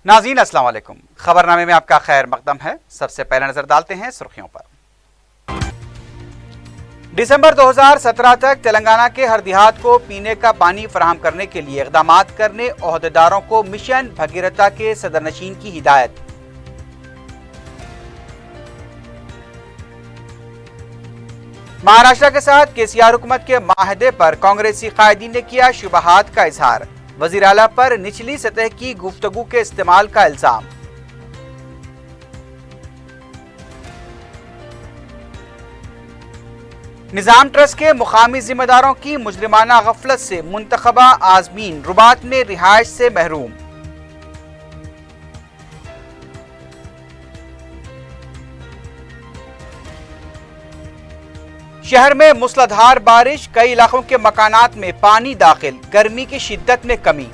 नाज़रीन अस्सलाम वालेकुम। खबरनामे में आपका खैर मकदम है। सबसे पहले नजर डालते हैं सुर्खियों पर। दिसंबर 2017 तक तेलंगाना के हर देहात को पीने का पानी फराहम करने के लिए इक़दाम करने ओहदेदारों को मिशन भगीरथा के सदरनशीन की हिदायत। महाराष्ट्र के साथ केसीआर हुकूमत के माहदे पर कांग्रेसी कायदीन ने किया शुबहात का इजहार। वज़ीर आला पर निचली सतह की गुफ्तगू के इस्तेमाल का इल्जाम। निजाम ट्रस्ट के मुकामी जिम्मेदारों की मुजरिमाना गफलत से मुंतखबा आज़मीन रुबात में रिहाइश से महरूम। शहर में मूसलाधार बारिश, कई इलाकों के मकानात में पानी दाखिल, गर्मी की शिद्दत में कमी।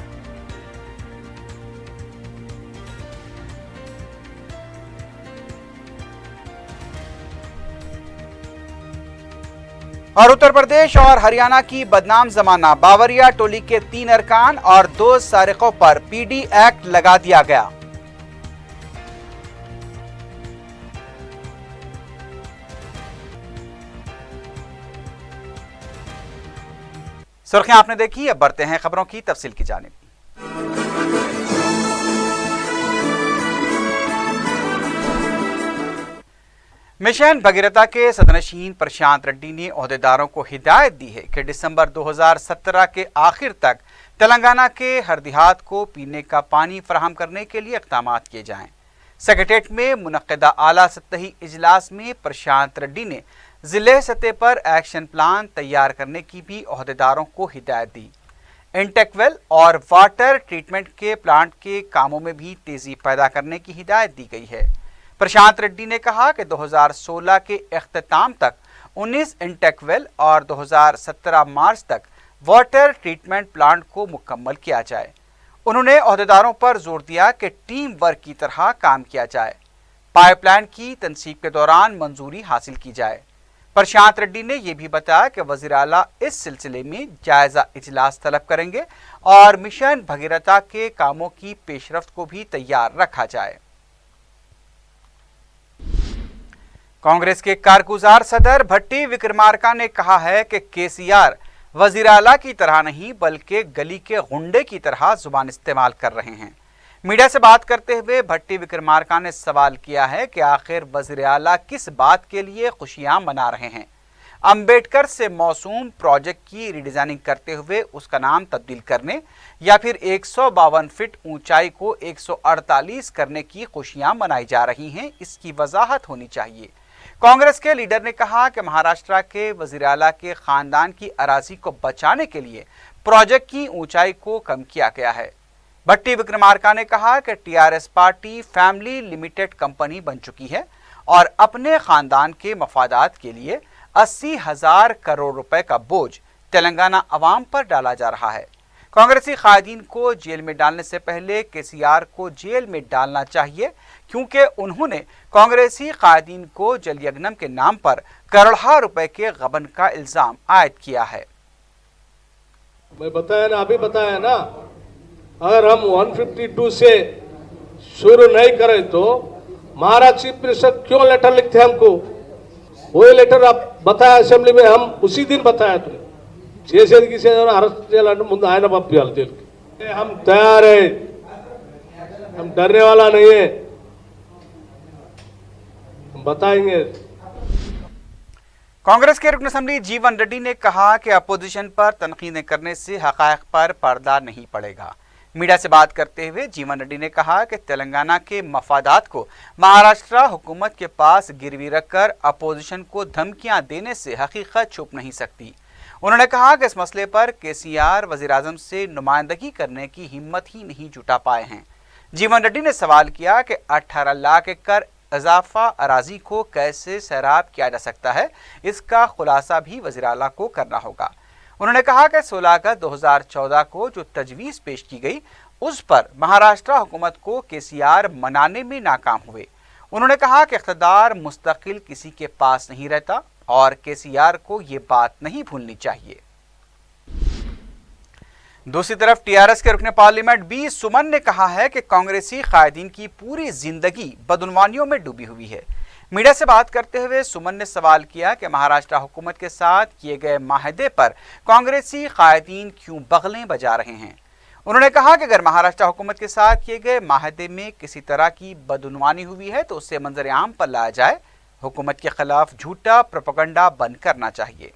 और उत्तर प्रदेश और हरियाणा की बदनाम जमाना, बावरिया टोली के 3 अरकान और 2 सारिकों पर पीडी एक्ट लगा दिया गया। सुर्खियां आपने देखी, अब बढ़ते हैं खबरों की तफसील की जानिब। मिशन भगीरथा के सदनशीन प्रशांत रेड्डी ने ओहदेदारों को हिदायत दी है कि दिसंबर 2017 के आखिर तक तेलंगाना के हर देहात को पीने का पानी फराहम करने के लिए इक़दाम किए जाएं। सेक्रेटेरिएट में मुनक्किदा आला सतही इजलास में प्रशांत रेड्डी ने जिले सतह पर एक्शन प्लान तैयार करने की भी ओहदेदारों को हिदायत दी। इंटेकवेल और वाटर ट्रीटमेंट के प्लांट के कामों में भी तेजी पैदा करने की हिदायत दी गई है। प्रशांत रेड्डी ने कहा कि 2016 के इख्तिताम तक 19 इंटेकवेल और 2017 मार्च तक वाटर ट्रीटमेंट प्लांट को मुकम्मल किया जाए। उन्होंने ओहदेदारों पर जोर दिया कि टीम वर्क की तरह काम किया जाए, पाइपलाइन की तनसीब के दौरान मंजूरी हासिल की जाए। प्रशांत रेड्डी ने यह भी बताया कि वज़ीर आला इस सिलसिले में जायजा इजलास तलब करेंगे और मिशन भगीरथा के कामों की पेशरफ्त को भी तैयार रखा जाए। कांग्रेस के कारगुजार सदर भट्टी विक्रमार्का ने कहा है कि केसीआर वज़ीर आला की तरह नहीं बल्कि गली के गुंडे की तरह जुबान इस्तेमाल कर रहे हैं। मीडिया से बात करते हुए भट्टी विक्रमार्का ने सवाल किया है कि आखिर वज़ीर आला किस बात के लिए खुशियां मना रहे हैं। अंबेडकर से मौसूम प्रोजेक्ट की रिडिजाइनिंग करते हुए उसका नाम तब्दील करने या फिर 152 फीट ऊंचाई को 148 करने की खुशियां मनाई जा रही हैं, इसकी वजाहत होनी चाहिए। कांग्रेस के लीडर ने कहा कि महाराष्ट्र के वज़ीर आला के खानदान की अराजी को बचाने के लिए प्रोजेक्ट की ऊंचाई को कम किया गया है। भट्टी विक्रमार्का ने कहा कि TRS party family limited company बन चुकी है और अपने खानदान के मफादात के लिए 80,000 करोड़ रुपए का बोझ तेलंगाना अवाम पर डाला जा रहा है। कांग्रेसी कायदीन को जेल में डालने से पहले केसीआर को जेल में डालना चाहिए, क्योंकि उन्होंने कांग्रेसी कायदीन को जलयज्ञम के नाम पर करोड़ों रुपए के गबन का इल्जाम आयद किया है। मैं बताया ना, अभी बताया ना, अगर हम 152 से शुरू नहीं करें तो महाराज चीफ मिनिस्टर क्यों लेटर लिखते हैं हमको? वही लेटर आप बताया असेंबली में, हम उसी दिन बताया तुम చేసేది గీసేది అరెస్ట్ చేయాలంటే ముందు ఆయన పంపించాలి జైలుకి। हम तैयार है, हम डरने वाला नहीं है, हम बताएंगे। कांग्रेस के रुकन असेंबली जीवन रेड्डी ने कहा कि अपोजिशन पर तनकीदें करने से हकायक पर पर्दा नहीं पड़ेगा। मीडिया से बात करते हुए जीवन रेड्डी ने कहा कि तेलंगाना के मफादात को महाराष्ट्र हुकूमत के पास गिरवी रखकर अपोजिशन को धमकियां देने से हकीकत छुप नहीं सकती। उन्होंने कहा कि इस मसले पर केसीआर वज़ीर आज़म से नुमाइंदगी करने की हिम्मत ही नहीं जुटा पाए हैं। जीवन रेड्डी ने सवाल किया कि 18 लाख एकड़ इजाफा अराजी को कैसे सैराब किया जा सकता है, इसका खुलासा भी वज़ीर आला को करना होगा। उन्होंने कहा कि 16 अगस्त 2014 को जो तजवीज़ पेश की गई उस पर महाराष्ट्र हुकूमत को केसीआर मनाने में नाकाम हुए। उन्होंने कहा कि इख्तिदार मुस्तकिल किसी के पास नहीं रहता और केसीआर को ये बात नहीं भूलनी चाहिए। दूसरी तरफ टीआरएस के रुकने पार्लियामेंट बी सुमन ने कहा है कि कांग्रेसी कायदीन की पूरी जिंदगी बदउनवानियों में डूबी हुई है। मीडिया से बात करते हुए सुमन ने सवाल किया कि महाराष्ट्र हुकूमत के साथ किए गए माहदे पर कांग्रेसी कायदीन क्यों बगलें बजा रहे हैं। उन्होंने कहा कि अगर महाराष्ट्र हुकूमत के साथ किए गए माहदे में किसी तरह की बदउनवानी हुई है तो उसे मंजर आम पर लाया जाए। हुकूमत के खिलाफ झूठा प्रोपेगेंडा बंद करना चाहिए।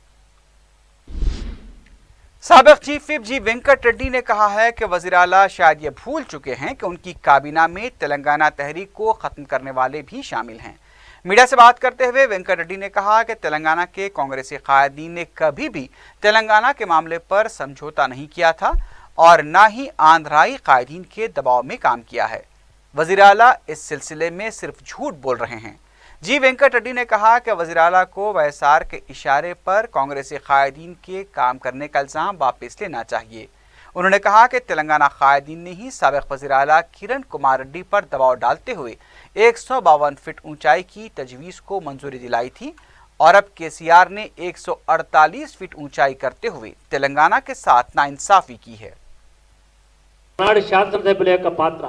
साबिक चीफ विप जी वेंकट रेड्डी ने कहा है कि वज़ीर आला शायद ये भूल चुके हैं कि उनकी काबीना में तेलंगाना तहरीक को खत्म करने वाले भी शामिल हैं। मीडिया से बात करते हुए वेंकट रेड्डी ने कहा कि तेलंगाना के कांग्रेसी कायदीन ने कभी भी तेलंगाना के मामले पर समझौता नहीं किया था और न ही आंध्राई कायदीन के दबाव में काम किया है। वज़ीर आला इस सिलसिले में सिर्फ झूठ बोल रहे हैं। जी वेंकट रेड्डी ने कहा कि वज़ीर आला को वाईएसआर के इशारे पर कांग्रेसी कायदीन के काम करने का इल्ज़ाम वापस लेना चाहिए। उन्होंने कहा कि तेलंगाना कायदीन ने ही साबिक वज़ीर आला किरण कुमार रेड्डी पर दबाव डालते हुए 152 फीट ऊंचाई की तजवीज़ को मंजूरी दिलाई थी और अब केसीआर ने 148 फीट ऊंचाई करते हुए तेलंगाना के साथ नाइंसाफी की है। శాసనసభ్యుల యొక్క పాత్ర,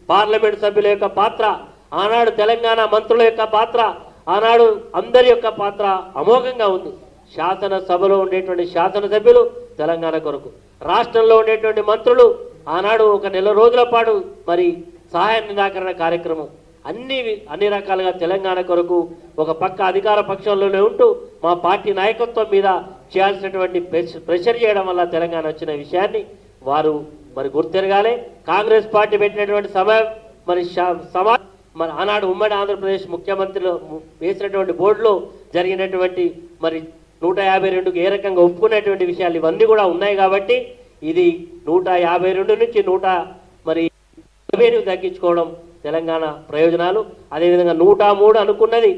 పార్లమెంట్ సభ్యుల యొక్క పాత్ర, ఆనాడు తెలంగాణ మంత్రుల యొక్క పాత్ర, ఆనాడు అందరి యొక్క పాత్ర అమోఘంగా ఉంది. శాసనసభలో ఉండేటువంటి శాసనసభ్యులు తెలంగాణ కొరకు, రాష్ట్రంలో ఉండేటువంటి మంత్రులు ఆనాడు ఒక నెల రోజుల పాటు మరి సహాయ నిరాకరణ కార్యక్రమం అన్ని రకాలుగా తెలంగాణ కొరకు ఒక పక్క అధికార పక్షంలోనే ఉంటూ మా పార్టీ నాయకత్వం మీద చేయాల్సినటువంటి ప్రెషర్ చేయడం వల్ల తెలంగాణ వచ్చిన విషయాన్ని వారు మరి గుర్తెరగాలి. కాంగ్రెస్ పార్టీ పెట్టినటువంటి సమయం మరి ఆనాడు ఉమ్మడి ఆంధ్రప్రదేశ్ ముఖ్యమంత్రిలో వేసినటువంటి బోర్డులో జరిగినటువంటి మరి 152కు ఏ రకంగా ఒప్పుకునేటువంటి విషయాలు ఇవన్నీ కూడా ఉన్నాయి. కాబట్టి ఇది 152 నుంచి 140 తగ్గించుకోవడం తెలంగాణ ప్రయోజనాలు. అదేవిధంగా 103 అనుకున్నది।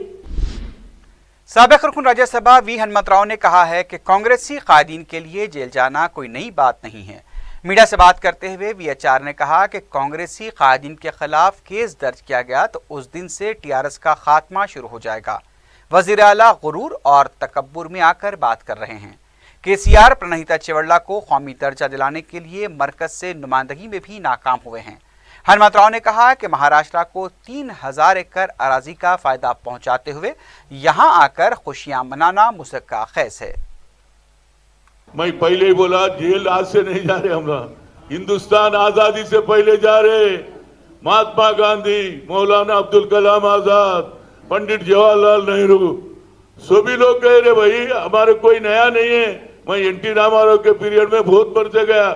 साबिक रुकन राज्यसभा वी हनुमंतराव ने कहा है कि कांग्रेसी कायदीन के लिए जेल जाना कोई नई बात नहीं है। मीडिया से बात करते हुए वीएचआर ने कहा कि कांग्रेसी कायदीन के खिलाफ केस दर्ज किया गया तो उस दिन से टीआरएस का खात्मा शुरू हो जाएगा। वज़ीर आला गुरूर और तकब्बुर में आकर बात कर रहे हैं। केसीआर प्रणहिता चेवड़ला को कौमी दर्जा दिलाने के लिए मरकज से नुमाइंदगी में भी नाकाम हुए हैं। हनुमंतराव ने कहा कि महाराष्ट्र को 3000 एकड़ अराजी का फायदा पहुंचाते हुए यहां आकर खुशियां मनाना मुसक्का खैस है। मैं पहले ही बोला, जेल आज से नहीं जा रहे हम लोग, हिंदुस्तान आजादी से पहले जा रहे। महात्मा गांधी, मौलाना अब्दुल कलाम आजाद, पंडित जवाहरलाल नेहरू, सभी लोग कह रहे भाई हमारे कोई नया नहीं है। मैं एनटी रामाराव के पीरियड में बहुत परिचय गया,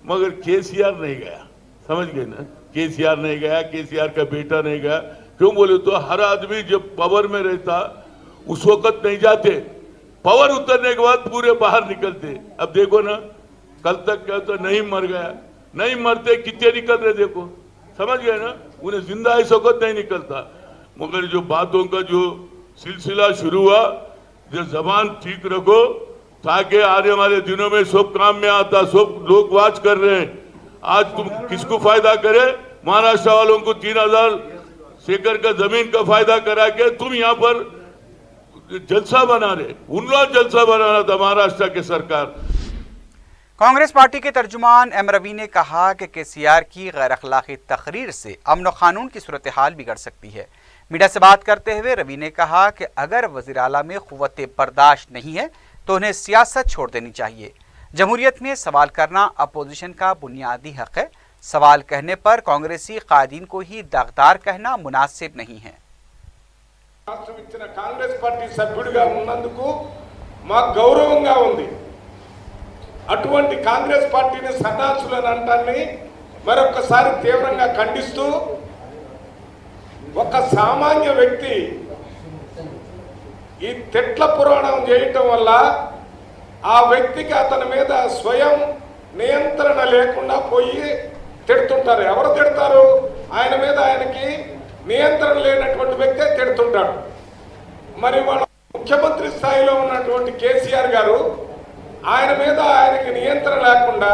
मगर केसीआर नहीं गया। समझ गए ना, केसीआर नहीं गया, केसीआर का बेटा नहीं गया। क्यों बोले तो हर आदमी जब पावर में रहता उस वक्त नहीं जाते, पावर उतरने के बाद पूरे बाहर निकलते। अब देखो ना, कल तक क्या तो नहीं मर गया, नहीं मरते कितने निकल रहे देखो। समझ गए ना, उन्हें जिंदा इस वक्त नहीं निकलता। मगर जो बातों का जो सिलसिला शुरू हुआ, जो जबान ठीक रखो ताकि आने वाले दिनों में सब काम में आता। सब लोग वाच कर रहे हैं, आज तुम किसको फायदा करे? महाराष्ट्र वालों को 3000 एकड़ का जमीन का फायदा करा के तुम यहाँ पर जलसा बना रहे। उन लोग जलसा बनाना था महाराष्ट्र की सरकार। कांग्रेस पार्टी के तर्जुमान एम रवि ने कहा कि केसीआर की गैर अखलाकी तकरीर से अमन और कानून की सूरत हाल बिगड़ सकती है। मीडिया से बात करते हुए रवि ने कहा कि अगर वज़ीर आला में क़ुव्वत बर्दाश्त नहीं है तो उन्हें सियासत छोड़ देनी चाहिए। जमहूरियत में सवाल करना अपोजिशन का बुनियादी हक है। सवाल कहने पर कांग्रेसी कायदीन को ही दागदार कहना मुनासिब नहीं है। రాష్ట్రం ఇచ్చిన కాంగ్రెస్ పార్టీ సభ్యుడిగా ఉన్నందుకు మాకు గౌరవంగా ఉంది। అటువంటి కాంగ్రెస్ పార్టీని సన్నాసులను అంటాన్ని మరొకసారి తీవ్రంగా ఖండిస్తూ, ఒక సామాన్య వ్యక్తి ఈ తెట్ల పురాణం చేయటం వల్ల ఆ వ్యక్తికి అతని మీద స్వయం నియంత్రణ లేకుండా పోయి తిడుతుంటారు। ఎవరు తిడతారు? ఆయన మీద ఆయనకి నియంత్రణ లేనటువంటి వ్యక్తే తిడుతుంటాడు। మరి వాళ్ళ ముఖ్యమంత్రి స్థాయిలో ఉన్నటువంటి కేసీఆర్ గారు ఆయన మీద ఆయనకి నియంత్రణ లేకుండా।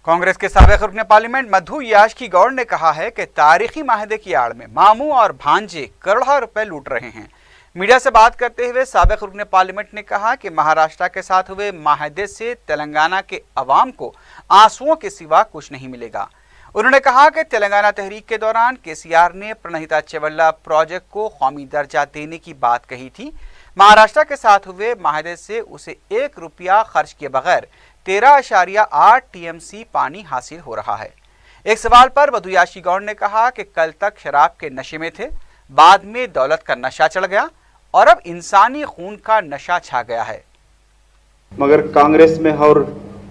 कांग्रेस के साबिक रुकन पार्लियामेंट मधु याशकी गौड़ ने कहा है कि तारीखी माहदे की आड़ में मामू और भांजे करोड़ों रुपए लूट रहे हैं। मीडिया से बात करते हुए साबिक रुकन पार्लियामेंट ने कहा कि महाराष्ट्र के साथ हुए माहदे से तेलंगाना के अवाम को आंसुओं के सिवा कुछ नहीं मिलेगा। उन्होंने कहा कि तेलंगाना तहरीक के दौरान केसीआर ने प्रणहिता चेवल्ला प्रोजेक्ट को कौमी दर्जा देने की बात कही थी। महाराष्ट्र के साथ हुए माहदे से उसे 1 रुपया खर्च किए बगैर 13.8 टीएमसी पानी हासिल हो रहा है। एक सवाल पर मधु याशी गौड़ ने कहा कि कल तक शराब के नशे में थे, बाद में दौलत का नशा चढ़ गया और अब इंसानी खून का नशा छा गया है। मगर कांग्रेस में और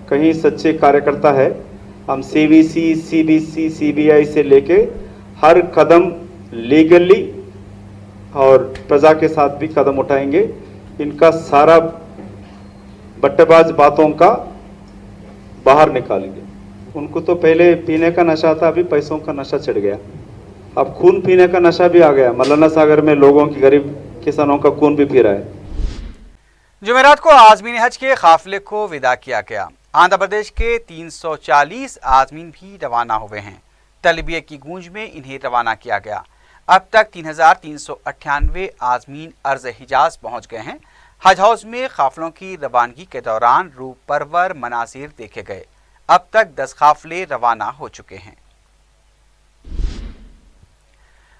कहीं सच्चे कार्यकर्ता है। हम सीवीसी, सीबीसी, सीबीआई से लेके हर कदम लीगली और प्रजा के साथ भी कदम उठाएंगे। इनका सारा बट्टेबाज बातों का बाहर निकालेंगे। उनको तो पहले पीने का नशा था, अभी पैसों का नशा चढ़ गया, अब खून पीने का नशा भी आ गया। मौलाना सागर में लोगों की, गरीब किसानों का खून भी पी रहा है। जुमेरात को आज़मीन हज के काफिले को विदा किया गया। आंध्र प्रदेश के 340 आज़मीन भी रवाना हुए हैं। तलबिये की गूंज में इन्हें रवाना किया गया। अब तक 3,398 आज़मीन अर्ज़ हिजाज पहुंच गए हैं। हज हाउस में काफिलों की रवानगी के दौरान रूप परवर मनाजिर देखे गए। अब तक 10 काफिले रवाना हो चुके हैं।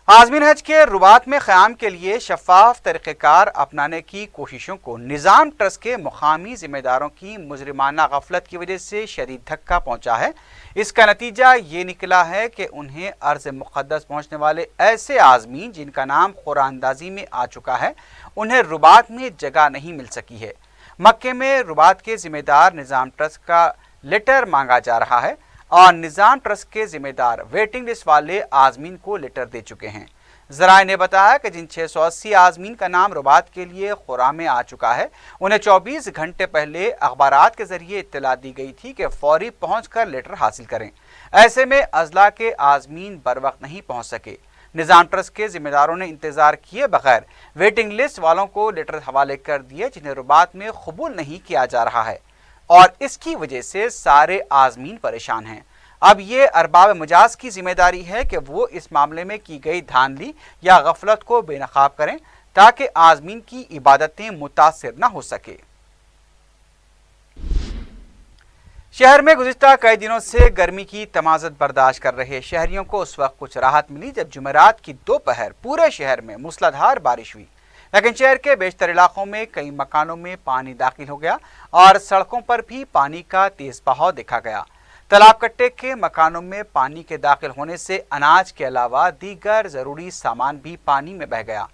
आज़मीन हज के रुबात में क़याम के लिए शफाफ तरीक़ेकार अपनाने की कोशिशों को निज़ाम ट्रस्ट के मुकामी ज़िम्मेदारों की मुजरिमाना गफलत की वजह से शदीद धक्का पहुंचा है। इसका नतीजा ये निकला है कि उन्हें अर्ज़ मुक़द्दस पहुंचने वाले ऐसे आज़मीन जिनका नाम कुरानदाजी में आ चुका है, उन्हें रुबात में जगह नहीं मिल सकी है। मक्के में रुबात के ज़िम्मेदार निज़ाम ट्रस्ट का लेटर मांगा जा रहा है और निज़ाम ट्रस्ट के जिम्मेदार वेटिंग लिस्ट वाले आज़मीन को लेटर दे चुके हैं। ज़राए ने बताया कि जिन 680 आज़मीन का नाम रुबात के लिए खुरा में आ चुका है, उन्हें 24 घंटे पहले अखबारात के जरिए इत्तला दी गई थी कि फौरी पहुंचकर लेटर हासिल करें। ऐसे में अजला के आज़मीन बर वक्त नहीं पहुंच सके। निज़ाम ट्रस्ट के जिम्मेदारों ने इंतजार किए बगैर वेटिंग लिस्ट वालों को लेटर हवाले कर दिए, जिन्हें रुबात में कबूल नहीं किया जा रहा है और इसकी वजह से सारे आज़मीन परेशान हैं। अब ये अरबाब मजाज की जिम्मेदारी है कि वो इस मामले में की गई धांधली या गफलत को बेनकाब करें ताकि आज़मीन की इबादतें मुतासिर न हो सके। शहर में गुज़िश्ता कई दिनों से गर्मी की तमाज़त बर्दाश्त कर रहे शहरियों को उस वक्त कुछ राहत मिली जब जुमेरात की दोपहर पूरे शहर में मूसलाधार बारिश हुई, लेकिन शहर के बेशतर इलाकों में कई मकानों में पानी दाखिल हो गया और सड़कों पर भी पानी का तेज बहाव देखा गया। तालाब कट्टे के मकानों में पानी के दाखिल होने से अनाज के अलावा दीगर ज़रूरी सामान भी पानी में बह गया।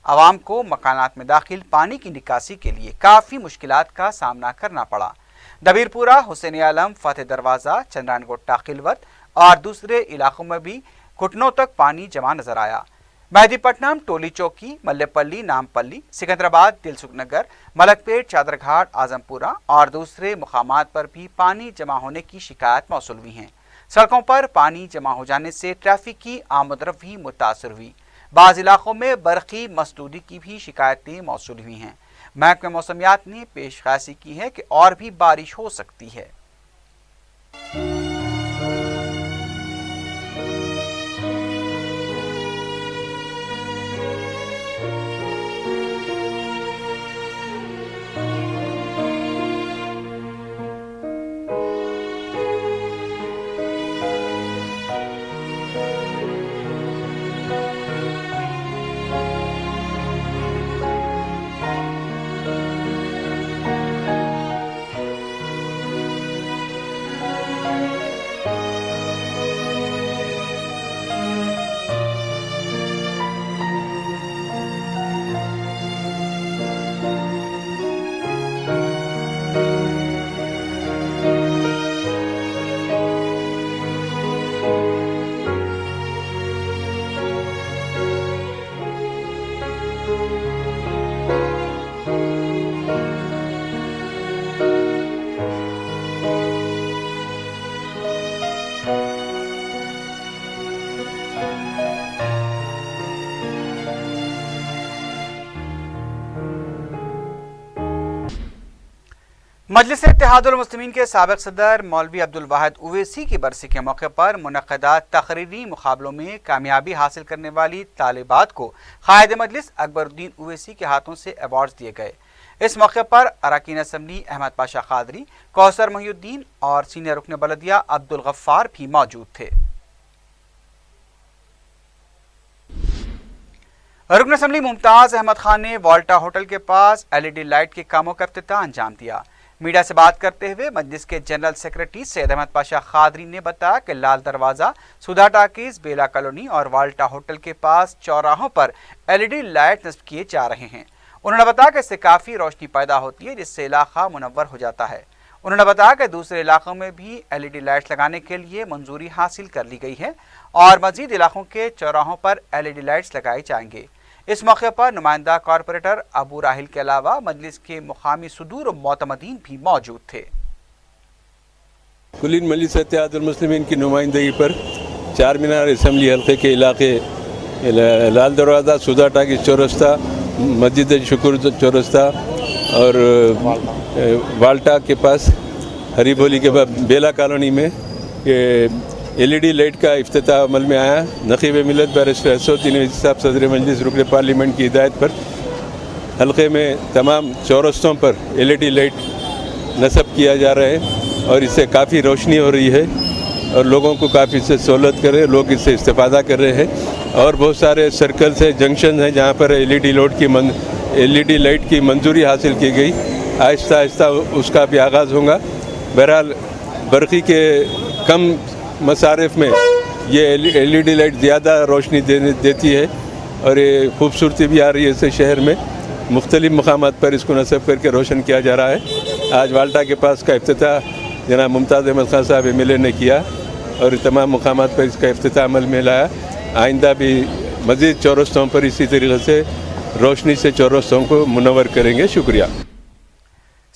आवाम को मकानात में दाखिल पानी की निकासी के लिए काफ़ी मुश्किलात का सामना करना पड़ा। दबीरपुरा, हुसैन आलम, फतेह दरवाज़ा, चंद्रान गोट्टा, खिलवत और दूसरे इलाकों में भी घुटनों तक पानी जमा नजर आया। मेहदीपट्टनम, टोली चौकी, मल्लेपल्ली, नामपल्ली, सिकंदराबाद, दिलसुख नगर, मलकपेट, चादरघाट, आजमपुरा और दूसरे मुकामात पर भी पानी जमा होने की शिकायत मौसूल हुई हैं। सड़कों पर पानी जमा हो जाने से ट्रैफिक की आमदरफ्त मुतासर हुई। बाज़ इलाकों में बरक़ी मसदूदी की भी शिकायतें मौसूल हुई हैं। महकमे मौसमियात ने पेशगासी की है कि और भी बारिश हो सकती है। मजलिस इत्तेहादुल मुस्लिमीन के साबिक सदर मौलवी अब्दुल वाहिद उवैसी की बरसी के मौके पर मुनक़्क़दा तक़रीरी मुक़ाबलों में कामयाबी हासिल करने वाली तालिबात को क़ायद मजलिस अकबरुद्दीन उवैसी के हाथों से अवार्ड दिए गए। इस मौके पर अरकान असम्बली अहमद पाशा क़ादरी, कौसर मोहिउद्दीन और सीनियर रुकन बलदिया अब्दुल गफ्फार भी मौजूद थे। रुकन असम्बली मुमताज अहमद खान ने वाल्टा होटल के पास LED लाइट के कामों का इफ्तिताह अंजाम दिया। मीडिया से बात करते हुए मजलिस के जनरल सेक्रेटरी सैयद अहमद पाशा क़ादरी ने बताया कि लाल दरवाज़ा, सुधा टाकीज, बेला कॉलोनी और वाल्टा होटल के पास चौराहों पर LED लाइट नस्ब किए जा रहे हैं। उन्होंने बताया कि इससे काफ़ी रोशनी पैदा होती है, जिससे इलाका मुनव्वर हो जाता है। उन्होंने बताया कि दूसरे इलाकों में भी LED लाइट्स लगाने के लिए मंजूरी हासिल कर ली गई है और मजीद इलाकों के चौराहों पर LED लाइट्स लगाए जाएंगे। इस मौके पर नुमाइंदा कॉरपोरेटर अबू राहिल के अलावा मजलिस के मुकामी सुदूर मोतमदीन भी मौजूद थे। कुलीन मजलिस इत्तेहादुल मुस्लिमीन की नुमाइंदगी पर चार मीनार असम्बली हल्के के इलाके लाल दरवाज़ा, सुधा टाकीज चौरस्ता, मस्जिद शुक्र चौरस्ता और वाल्टा के पास हरी बोली के बाद बेला कॉलोनी में LED लाइट का इफ्तिताह अमल में आया। नक़ीब मिलत बैरिस्टर असदुद्दीन साहब सदर मजलिस रुकन पार्लियामेंट की हिदायत पर हल्के में तमाम चौरस्तों पर LED लाइट नस्ब किया जा रहा है और इससे काफ़ी रोशनी हो रही है और लोगों को काफ़ी इससे सहूलत कर रहे हैं, लोग इससे इस्तेफ़ादा कर रहे हैं। और बहुत सारे सर्कल्स हैं, जंक्शन हैं जहाँ पर LED लाइट की मंजूरी हासिल की गई। आहिस्ता आहिस्ता उसका भी आगाज़ होगा। बहरहाल बरक़ी के कम मसारिफ में ये LED लाइट ज़्यादा रोशनी देती है और ये खूबसूरती भी आ रही है। इससे शहर में मुख्तलिफ़ मकामात पर इसको नस्ब करके रोशन किया जा रहा है। आज वाल्टा के पास का इफ्तिताह जनाब मुमताज़ अहमद खान साहब MLA ने किया और तमाम मकामात पर इसका इफ्तिताह अमल में लाया। आइंदा भी मज़ीद चौरस्तों पर इसी तरीके से रोशनी से चौरस्तों को मुनव्वर करेंगे। शुक्रिया।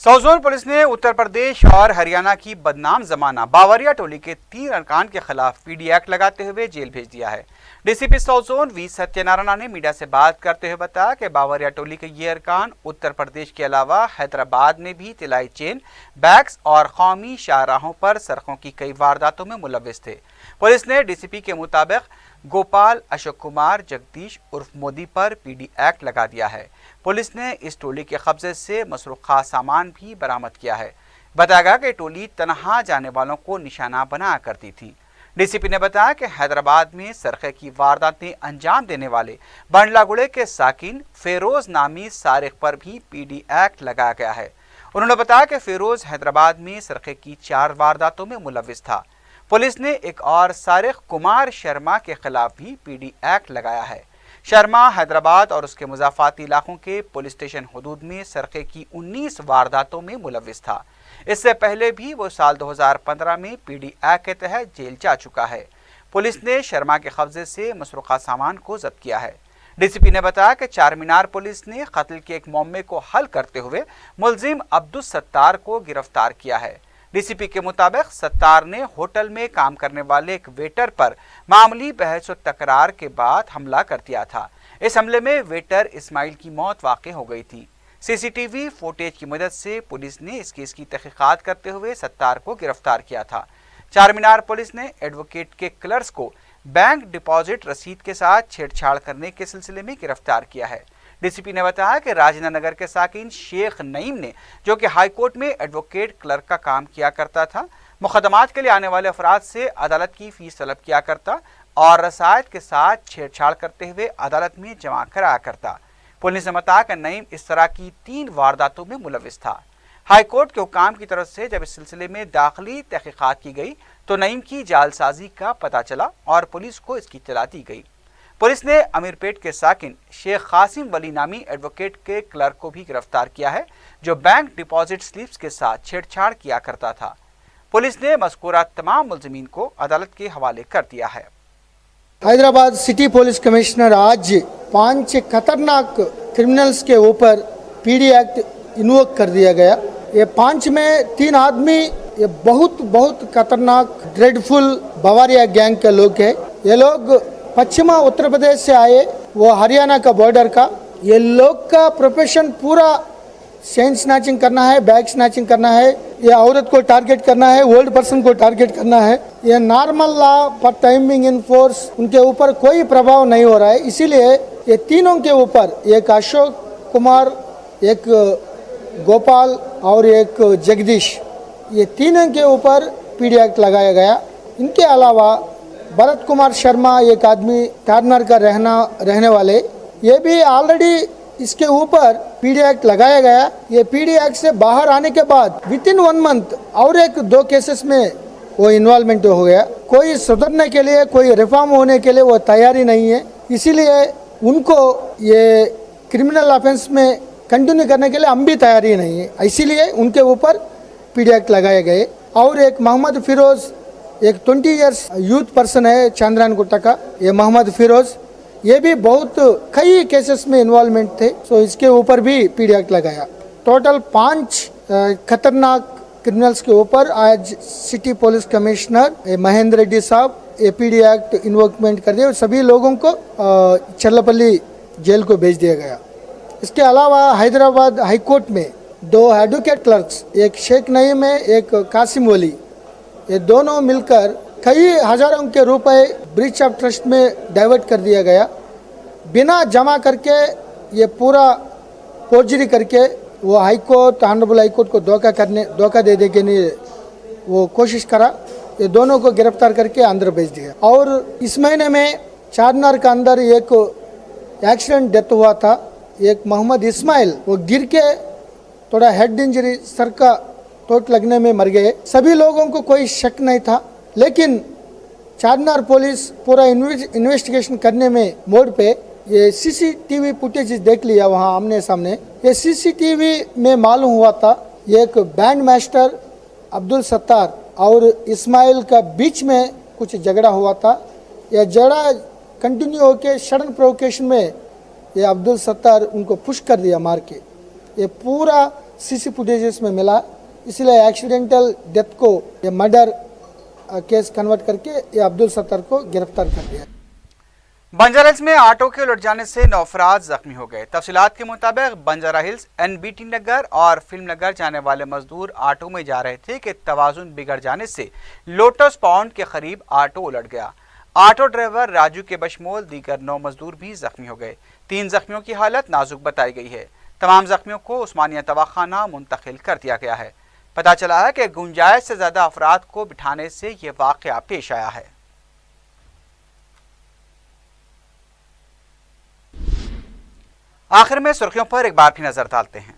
साउथ जोन पुलिस ने उत्तर प्रदेश और हरियाणा की बदनाम जमाना बावरिया टोली के 3 अरकान के खिलाफ PD एक्ट लगाते हुए जेल भेज दिया है। DCP south zone V Satyanarayan ने मीडिया से बात करते हुए बताया कि बावरिया टोली के ये अरकान उत्तर प्रदेश के अलावा हैदराबाद में भी तिलाई चेन, बैग्स और कौमी शाहराहों पर सड़कों की कई वारदातों में मुलव्विस थे। पुलिस ने DCP के मुताबिक गोपाल, अशोक कुमार, जगदीश उर्फ मोदी पर PD एक्ट लगा दिया है। पुलिस ने इस टोली के कब्जे से मसरूक़ा सामान भी बरामद किया है। बताया गया कि टोली तनहा जाने वालों को निशाना बनाया करती थी। DCP ने बताया कि हैदराबाद में सरक़े की वारदातें अंजाम देने वाले बंडलागुड़े के साकिन फेरोज़ नामी सारिक पर भी PD एक्ट लगाया गया है। उन्होंने बताया कि फेरोज़ हैदराबाद में सरक़े की 4 वारदातों में मुलव्विस था। पुलिस ने एक और सारिक कुमार शर्मा के खिलाफ भी PD एक्ट लगाया है। शर्मा हैदराबाद और उसके मुज़ाफ़ाती इलाकों के पुलिस स्टेशन हदूद में सरक़े की 19 वारदातों में मुलव्विस था। इससे पहले भी वो साल 2015 में PD एक्ट के तहत जेल जा चुका है। पुलिस ने शर्मा के कब्जे से मसरूक़ा सामान को जब्त किया है। DCP ने बताया कि चार मीनार पुलिस ने कत्ल के एक मामले को हल करते हुए मुलजिम अब्दुल सत्तार को गिरफ्तार किया है। DCP के मुताबिक सत्तार ने होटल में काम करने वाले एक वेटर पर मामूली बहस व तकरार के बाद हमला कर दिया था। इस हमले में वेटर इस्माइल की मौत वाक़ई हो गई थी। CCTV फुटेज की मदद से पुलिस ने इस केस की तहकीकात करते हुए सत्तार को गिरफ्तार किया था। चार मीनार पुलिस ने एडवोकेट के क्लर्क्स को बैंक डिपॉजिट रसीद के साथ छेड़छाड़ करने के सिलसिले में गिरफ्तार किया है। DCP ने बताया कि राजेंद्र नगर के साकिन शेख नईम ने, जो कि हाई कोर्ट में एडवोकेट क्लर्क का काम किया करता था, मुकदमात के लिए आने वाले अफराद से अदालत की फीस तलब किया करता और रसायत के साथ छेड़छाड़ करते हुए अदालत में जमा कराया करता। पुलिस ने बताया कि नईम इस तरह की 3 वारदातों में मुलव्विस था। हाई कोर्ट के हुकाम की तरफ से जब इस सिलसिले में दाखिली तहकीकात की गई तो नईम की जालसाजी का पता चला और पुलिस को इसकी इत्तला दी गई। पुलिस ने अमीरपेट के साकिन शेख कासिम वली नामी एडवोकेट के क्लर्क को भी गिरफ्तार किया है, जो बैंक डिपॉजिट स्लिप्स के साथ छेड़छाड़ किया करता था। पुलिस ने मज़कूरा तमाम मुलजिमीन को अदालत के हवाले कर दिया है। हैदराबाद सिटी पुलिस कमिश्नर आज 5 खतरनाक क्रिमिनल्स के ऊपर PD एक्ट इन्वोक कर दिया गया। ये 5 में 3 आदमी ये बहुत खतरनाक ड्रेडफुल बावरिया गैंग के लोग हैं। ये लोग पश्चिमा उत्तर प्रदेश से आए, वो हरियाणा का बॉर्डर का। ये लोग का प्रोफेशन पूरा चेन स्नैचिंग करना है, बैग स्नैचिंग करना है, या औरत को टारगेट करना है, ओल्ड पर्सन को टारगेट करना है। ये नॉर्मल लॉ पर टाइमिंग इन फोर्स उनके ऊपर कोई प्रभाव नहीं हो रहा है। इसीलिए ये तीनों के ऊपर, एक अशोक कुमार, एक गोपाल और एक जगदीश, ये तीनों के ऊपर पीडी एक्ट लगाया गया। इनके अलावा भरत कुमार शर्मा, एक आदमी टार्नर का रहने वाले, ये भी ऑलरेडी इसके ऊपर पीडी एक्ट लगाया गया। ये पीडी एक्ट से बाहर आने के बाद विद इन 1 मंथ और एक 2 केसेस में वो इन्वॉल्वमेंट हो गया। कोई सुधरने के लिए, कोई रिफॉर्म होने के लिए वो तैयारी नहीं है। इसीलिए उनको ये क्रिमिनल ऑफेंस में कंटिन्यू करने के लिए हम भी तैयारी नहीं है। इसीलिए उनके ऊपर पीडी एक्ट लगाए गए। और एक मोहम्मद फिरोज, एक 20 इयर्स यूथ पर्सन है चांद्रायन गुट्टा का, ये मोहम्मद फिरोज, ये भी बहुत कई केसेस में इन्वॉल्वमेंट थे, सो इसके ऊपर भी पीडी एक्ट लगाया। टोटल 5 खतरनाक क्रिमिनल्स के ऊपर आज city police commissioner Mahendra Reddy साहब ये पीडी एक्ट इन्वोकमेंट कर दिया और सभी लोगों को चल्लपल्ली जेल को भेज दिया गया। इसके अलावा हैदराबाद हाई कोर्ट में 2 एडवोकेट क्लर्क्स, एक शेख नईम है, एक कासिम वली, ये दोनों मिलकर कई हजारों के रुपए ब्रीच ऑफ ट्रस्ट में डाइवर्ट कर दिया गया। बिना जमा करके ये पूरा फोर्जरी करके वो high court, honourable high court को धोखा दे के नहीं वो कोशिश करा। ये दोनों को गिरफ्तार करके अंदर भेज दिया। और इस महीने में चारनार के अंदर एक एक्सीडेंट डेथ हुआ था। एक मोहम्मद इस्माइल, वो गिर के थोड़ा हेड इंजरी, सर का चोट लगने में मर गए। सभी लोगों को कोई शक नहीं था, लेकिन चारनार पुलिस पूरा इन्वेस्टिगेशन करने में मोड पे ये सीसीटीवी फुटेज देख लिया वहाँ आमने सामने। ये सीसीटीवी में मालूम हुआ था एक बैंड मास्टर अब्दुल सत्तार और इस्माइल का बीच में कुछ झगड़ा हुआ था। यह झगड़ा कंटिन्यू होके सडन प्रोवोकेशन में ये अब्दुल सत्तार उनको पुश कर दिया मार के। ये पूरा सीसी फुटेजेस में मिला, इसलिए एक्सीडेंटल डेथ को ये मर्डर केस कन्वर्ट करके ये अब्दुल सत्तार को गिरफ्तार कर दिया। बंजारा हिल्स में ऑटो के उलट जाने से 9 अफराद जख्मी हो गए। तफसीलात के मुताबिक बंजारा हिल्स NBT नगर और फिल्म नगर जाने वाले मजदूर ऑटो में जा रहे थे कि तवाजुन बिगड़ जाने से लोटस पॉन्ड के करीब ऑटो उलट गया। ऑटो ड्राइवर राजू के बशमोल दीगर 9 मजदूर भी जख्मी हो गए। 3 जख्मियों की हालत नाजुक बताई गई है। तमाम जख्मियों को उस्मानिया दवाखाना मुंतकिल कर दिया गया है। पता चला है कि गुंजाइश से ज्यादा अफराद को बिठाने से यह वाकया पेश आया है। आखिर में सुर्खियों पर एक बार फिर नजर डालते हैं।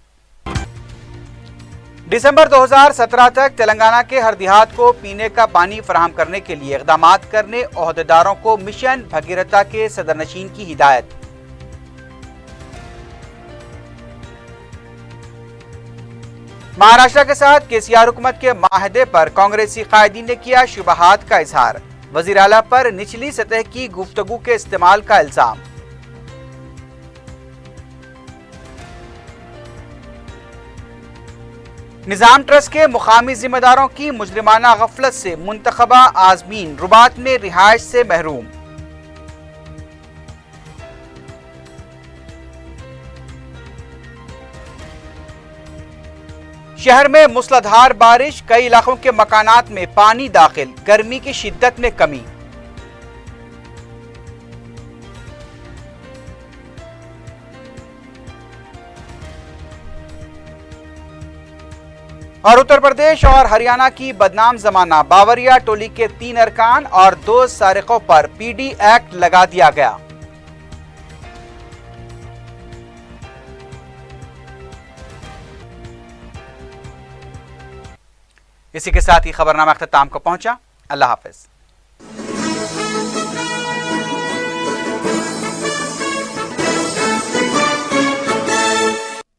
दिसंबर 2017 तक तेलंगाना के हर देहात को पीने का पानी फराहम करने के लिए इक़दाम करने ओहदेदारों को मिशन भगीरथा के सदरनशीन की हिदायत। महाराष्ट्र के साथ केसीआर हुकूमत के माहदे पर कांग्रेसी कायदीन ने किया शुबहात का इजहार। वजीर आला पर निचली सतह की गुफ्तगू के इस्तेमाल का इल्जाम। निजाम ट्रस्ट के मुकामी जिम्मेदारों की मुजरिमाना गफलत से मुंतखबा आजमीन रुबात में रिहाइश से महरूम। शहर में मूसलाधार बारिश, कई इलाकों के मकानात में पानी दाखिल, गर्मी की शिद्दत में कमी। और उत्तर प्रदेश और हरियाणा की बदनाम जमाना बावरिया टोली के 3 अरकान और 2 सारिकों पर पीडी एक्ट लगा दिया गया। इसी के साथ ही खबरनामा अख्ताम को पहुंचा। अल्लाह हाफिज।